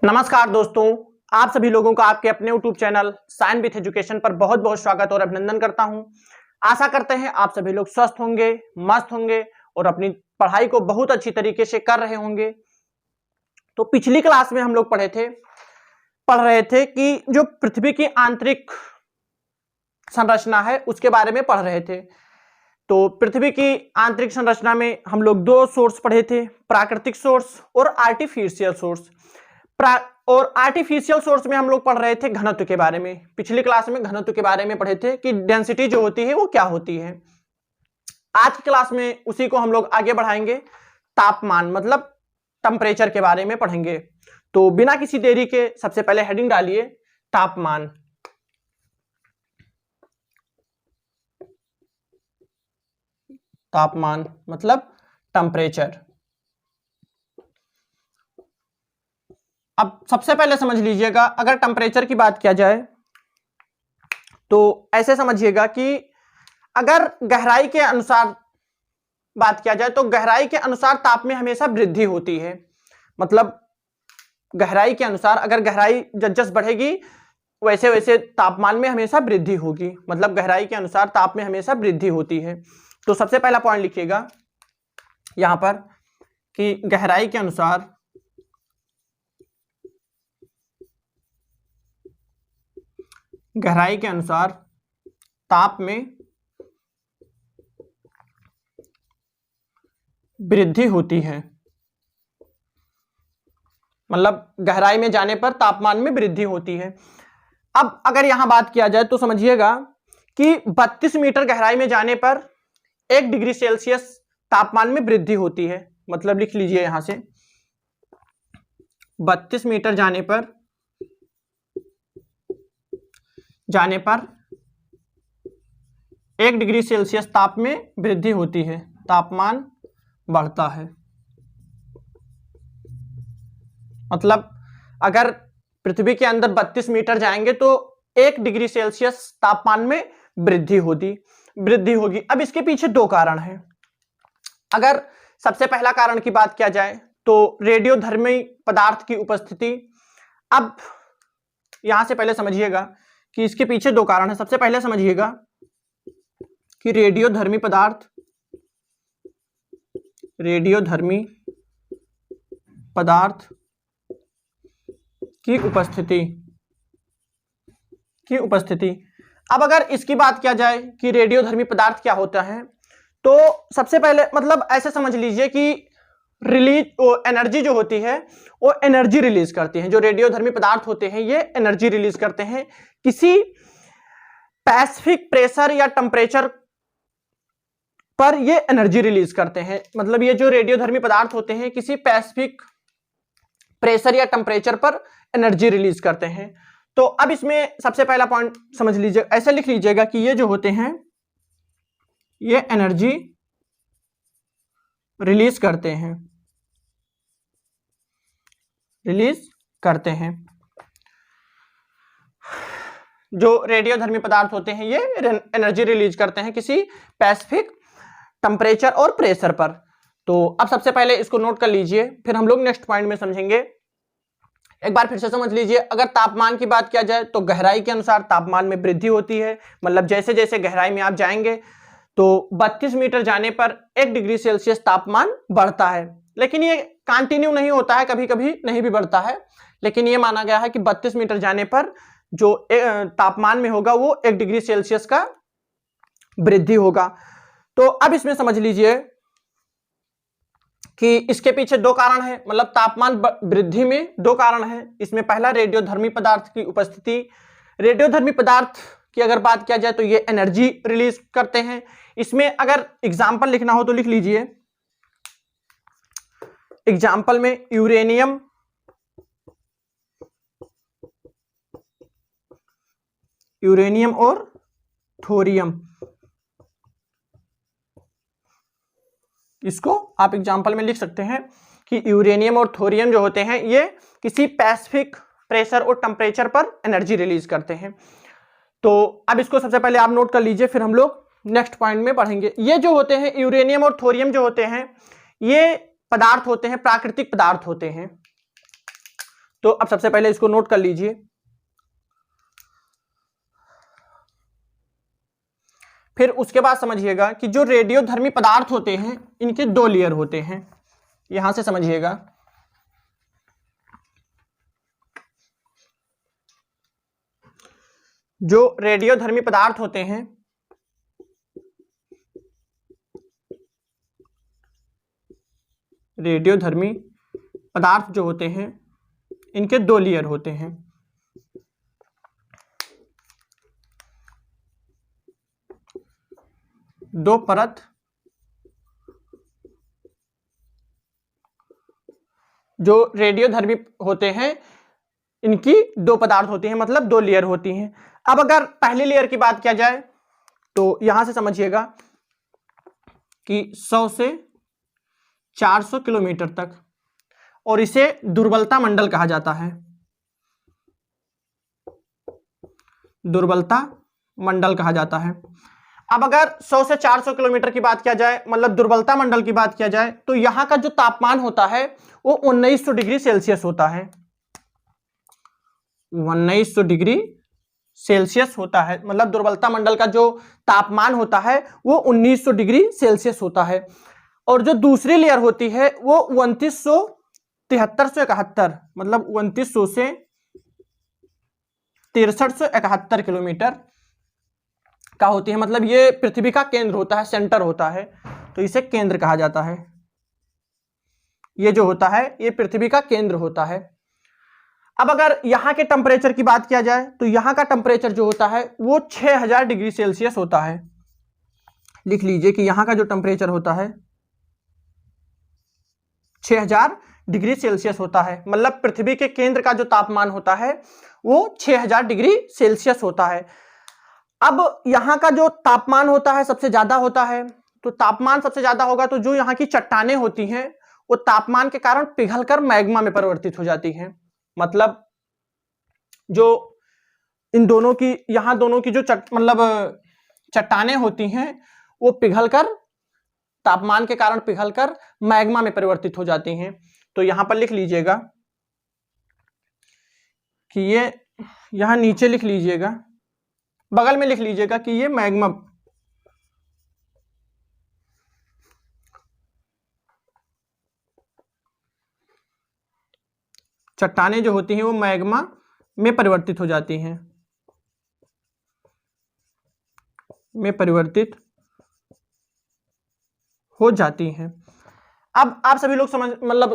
नमस्कार दोस्तों, आप सभी लोगों का आपके अपने YouTube channel science with education पर बहुत बहुत स्वागत और अभिनंदन करता हूं। आशा करते हैं आप सभी लोग स्वस्थ होंगे, मस्त होंगे और अपनी पढ़ाई को बहुत अच्छी तरीके से कर रहे होंगे। तो पिछली क्लास में हम लोग पढ़ रहे थे कि जो पृथ्वी की आंतरिक संरचना है उसके बारे में पढ़ रहे थे। तो पृथ्वी की आंतरिक संरचना में हम लोग दो सोर्स पढ़े थे, प्राकृतिक सोर्स और आर्टिफिशियल सोर्स। और आर्टिफिशियल सोर्स में हम लोग पढ़ रहे थे घनत्व के बारे में। पिछली क्लास में घनत्व के बारे में पढ़े थे कि डेंसिटी जो होती है वो क्या होती है। आज की क्लास में उसी को हम लोग आगे बढ़ाएंगे, तापमान मतलब टेम्परेचर के बारे में पढ़ेंगे। तो बिना किसी देरी के सबसे पहले हेडिंग डालिए तापमान। तापमान मतलब टेम्परेचर। अब सबसे पहले समझ लीजिएगा, अगर टेम्परेचर की बात किया जाए तो ऐसे समझिएगा कि अगर गहराई के अनुसार बात किया जाए तो गहराई के अनुसार ताप में हमेशा वृद्धि होती है। मतलब गहराई के अनुसार अगर गहराई जस बढ़ेगी वैसे वैसे तापमान में हमेशा वृद्धि होगी। मतलब गहराई के अनुसार ताप में हमेशा वृद्धि होती है। तो सबसे पहला पॉइंट लिखिएगा यहां पर कि गहराई के अनुसार ताप में वृद्धि होती है। मतलब गहराई में जाने पर तापमान में वृद्धि होती है। अब अगर यहां बात किया जाए तो समझिएगा कि 32 मीटर गहराई में जाने पर 1 डिग्री सेल्सियस तापमान में वृद्धि होती है। मतलब लिख लीजिए यहां से 32 मीटर जाने पर 1 डिग्री सेल्सियस ताप में वृद्धि होती है, तापमान बढ़ता है। मतलब अगर पृथ्वी के अंदर 32 मीटर जाएंगे तो 1 डिग्री सेल्सियस तापमान में वृद्धि होगी। अब इसके पीछे दो कारण हैं। अगर सबसे पहला कारण की बात किया जाए तो रेडियोधर्मी पदार्थ की उपस्थिति। अब यहां से पहले समझिएगा कि इसके पीछे दो कारण है। सबसे पहले समझिएगा कि रेडियोधर्मी पदार्थ की उपस्थिति। अब अगर इसकी बात किया जाए कि रेडियोधर्मी पदार्थ क्या होता है तो सबसे पहले मतलब ऐसे समझ लीजिए कि एनर्जी जो होती है वो एनर्जी रिलीज करती है। जो रेडियोधर्मी पदार्थ होते हैं ये एनर्जी रिलीज करते हैं किसी स्पेसिफिक प्रेशर या टेम्परेचर पर ये एनर्जी रिलीज करते हैं। मतलब ये जो रेडियोधर्मी पदार्थ होते हैं किसी स्पेसिफिक प्रेशर या टेम्परेचर पर एनर्जी रिलीज करते हैं। तो अब इसमें सबसे पहला पॉइंट समझ लीजिए, ऐसे लिख लीजिएगा कि ये जो होते हैं ये एनर्जी रिलीज करते हैं। जो रेडियोधर्मी पदार्थ होते हैं ये एनर्जी रिलीज करते हैं किसी स्पेसिफिक टेम्परेचर और प्रेशर पर। तो अब सबसे पहले इसको नोट कर लीजिए, फिर हम लोग नेक्स्ट पॉइंट में समझेंगे। एक बार फिर से समझ लीजिए, अगर तापमान की बात किया जाए तो गहराई के अनुसार तापमान में वृद्धि होती है। मतलब जैसे जैसे गहराई में आप जाएंगे तो 32 मीटर जाने पर 1 डिग्री सेल्सियस तापमान बढ़ता है। लेकिन ये कंटिन्यू नहीं होता है, कभी कभी नहीं भी बढ़ता है। लेकिन ये माना गया है कि 32 मीटर जाने पर जो तापमान में होगा वो 1 डिग्री सेल्सियस का वृद्धि होगा। तो अब इसमें समझ लीजिए कि इसके पीछे दो कारण है। मतलब तापमान वृद्धि में दो कारण है। इसमें पहला रेडियोधर्मी पदार्थ की उपस्थिति। रेडियोधर्मी पदार्थ की अगर बात किया जाए तो ये एनर्जी रिलीज करते हैं। इसमें अगर एग्जाम्पल लिखना हो तो लिख लीजिए, एग्जाम्पल में यूरेनियम, और थोरियम। इसको आप एग्जाम्पल में लिख सकते हैं कि यूरेनियम और थोरियम जो होते हैं ये किसी स्पेसिफिक प्रेशर और टेम्परेचर पर एनर्जी रिलीज करते हैं। तो अब इसको सबसे पहले आप नोट कर लीजिए, फिर हम लोग नेक्स्ट पॉइंट में पढ़ेंगे। ये जो होते हैं यूरेनियम और थोरियम जो होते हैं ये पदार्थ होते हैं, प्राकृतिक पदार्थ होते हैं। तो अब सबसे पहले इसको नोट कर लीजिए। फिर उसके बाद समझिएगा कि जो रेडियोधर्मी पदार्थ होते हैं इनके दो लेयर होते हैं, यहां से समझिएगा। जो रेडियोधर्मी पदार्थ होते हैं रेडियोधर्मी पदार्थ जो होते हैं इनके दो लेयर होते हैं। दो परत जो रेडियोधर्मी होते हैं इनकी दो पदार्थ होती हैं, मतलब दो लेयर होती हैं। अब अगर पहली लेयर की बात किया जाए तो यहां से समझिएगा कि 100 से 400 किलोमीटर तक, और इसे दुर्बलता मंडल कहा जाता है। दुर्बलता मंडल कहा जाता है। अब अगर 100 से 400 किलोमीटर की बात किया जाए, मतलब दुर्बलता मंडल की बात किया जाए, तो यहां का जो तापमान होता है वो 1900 डिग्री सेल्सियस होता है। 1900 डिग्री सेल्सियस होता है, मतलब दुर्बलता मंडल का जो तापमान होता है वो 1900 डिग्री सेल्सियस होता है। और जो दूसरी लेयर होती है वो 2973 मतलब 2900 से 6371 किलोमीटर का होती है। मतलब ये पृथ्वी का केंद्र होता है, सेंटर होता है, तो इसे केंद्र कहा जाता है। ये जो होता है ये पृथ्वी का केंद्र होता है। अब अगर यहां के टेम्परेचर की बात किया जाए तो यहां का टेम्परेचर जो होता है वो 6000 डिग्री सेल्सियस होता है। लिख लीजिए कि यहां का जो टेम्परेचर होता है 6000 डिग्री सेल्सियस होता है। मतलब पृथ्वी के केंद्र का जो तापमान होता है वो 6000 डिग्री सेल्सियस होता है। अब यहां का जो तापमान होता है सबसे ज्यादा होता है, तो तापमान सबसे ज्यादा होगा तो जो यहाँ की चट्टानें होती हैं वो तापमान के कारण पिघलकर मैग्मा में परिवर्तित हो जाती हैं। मतलब जो इन दोनों की, यहाँ दोनों की जो चट्टानें होती हैं वो पिघलकर, तापमान के कारण पिघलकर मैग्मा में परिवर्तित हो जाती हैं। तो यहां पर लिख लीजिएगा कि ये, यहां नीचे लिख लीजिएगा, बगल में लिख लीजिएगा कि ये मैग्मा, चट्टानें जो होती हैं वो मैग्मा में परिवर्तित हो जाती हैं, में परिवर्तित हो जाती हैं। अब आप सभी लोग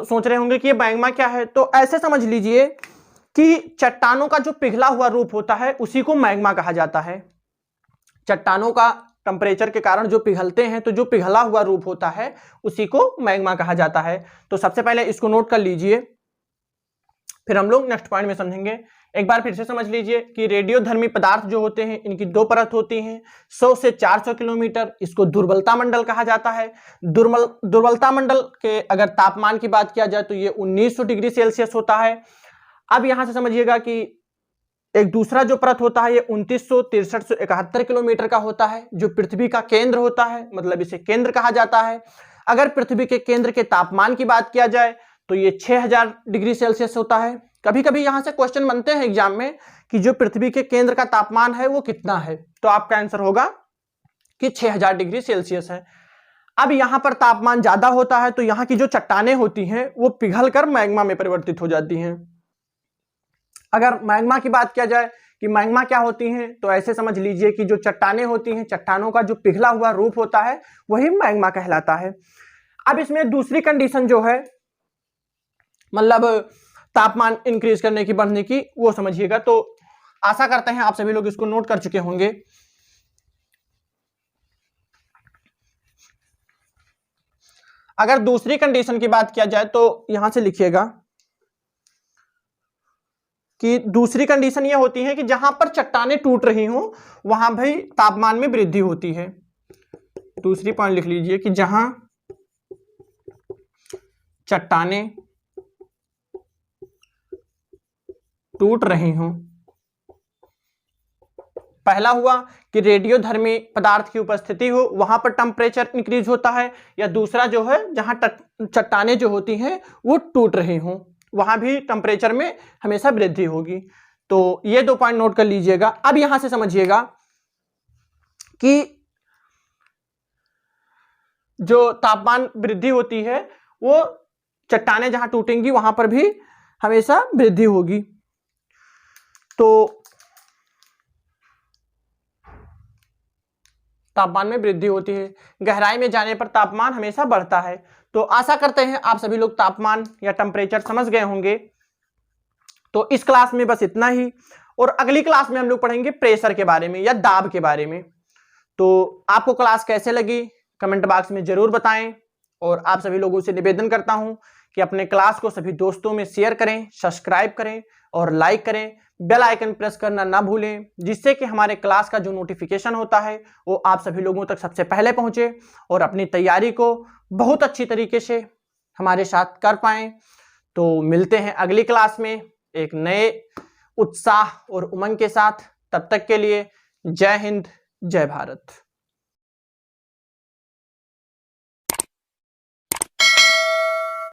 सोच रहे होंगे कि ये मैग्मा क्या है, तो ऐसे समझ लीजिए कि चट्टानों का जो पिघला हुआ रूप होता है उसी को मैग्मा कहा जाता है। चट्टानों का टेम्परेचर के कारण जो पिघलते हैं तो जो पिघला हुआ रूप होता है उसी को मैग्मा कहा जाता है। तो सबसे पहले इसको नोट कर लीजिए, फिर हम लोग नेक्स्ट पॉइंट में समझेंगे। एक बार फिर से समझ लीजिए कि रेडियोधर्मी पदार्थ जो होते हैं इनकी दो परत होती हैं, 100 से 400 किलोमीटर, इसको दुर्बलता मंडल कहा जाता है। दुर्बलता मंडल के अगर तापमान की बात किया जाए तो ये 1900 डिग्री सेल्सियस होता है। अब यहां से समझिएगा कि एक दूसरा जो परत होता है ये 2900-6371 किलोमीटर का होता है, जो पृथ्वी का केंद्र होता है, मतलब इसे केंद्र कहा जाता है। अगर पृथ्वी के केंद्र के तापमान की बात किया जाए तो ये 6000 डिग्री सेल्सियस होता है। कभी कभी यहां से क्वेश्चन बनते हैं एग्जाम में कि जो पृथ्वी के केंद्र का तापमान है वो कितना है, तो आपका आंसर होगा कि 6000 डिग्री सेल्सियस है। अब यहां पर तापमान ज्यादा होता है तो यहां की जो चट्टानें होती हैं वो पिघलकर मैग्मा में परिवर्तित हो जाती हैं। अगर मैग्मा की बात किया जाए कि मैग्मा क्या होती हैं, तो ऐसे समझ लीजिए कि जो चट्टानें होती हैं, चट्टानों का जो पिघला हुआ रूप होता है वही मैग्मा कहलाता है। अब इसमें दूसरी कंडीशन जो है, मतलब तापमान इंक्रीज करने की, बढ़ने की, वो समझिएगा। तो आशा करते हैं आप सभी लोग इसको नोट कर चुके होंगे। अगर दूसरी कंडीशन की बात किया जाए तो यहां से लिखिएगा कि दूसरी कंडीशन ये होती है कि जहां पर चट्टानें टूट रही हो वहां भी तापमान में वृद्धि होती है। दूसरी पॉइंट लिख लीजिए कि जहां चट्टानें टूट रही हो, पहला हुआ कि रेडियोधर्मी पदार्थ की उपस्थिति हो, वहां पर टेम्परेचर इंक्रीज होता है, या दूसरा जो है जहां चट्टानें जो होती हैं वो टूट रही हो, वहां भी टेम्परेचर में हमेशा वृद्धि होगी। तो ये 2 पॉइंट नोट कर लीजिएगा। अब यहां से समझिएगा कि जो तापमान वृद्धि होती है वो चट्टानें जहां टूटेंगी वहां पर भी हमेशा वृद्धि होगी। तो तापमान में वृद्धि होती है, गहराई में जाने पर तापमान हमेशा बढ़ता है। तो आशा करते हैं आप सभी लोग तापमान या टेम्परेचर समझ गए होंगे। तो इस क्लास में बस इतना ही, और अगली क्लास में हम लोग पढ़ेंगे प्रेशर के बारे में या दाब के बारे में। तो आपको क्लास कैसे लगी कमेंट बॉक्स में जरूर बताएं, और आप सभी लोगों से निवेदन करता हूं कि अपने क्लास को सभी दोस्तों में शेयर करें, सब्सक्राइब करें और लाइक करें, बेल आइकन प्रेस करना ना भूलें, जिससे कि हमारे क्लास का जो नोटिफिकेशन होता है वो आप सभी लोगों तक सबसे पहले पहुंचे और अपनी तैयारी को बहुत अच्छी तरीके से हमारे साथ कर पाएं। तो मिलते हैं अगली क्लास में एक नए उत्साह और उमंग के साथ। तब तक के लिए जय हिंद, जय भारत।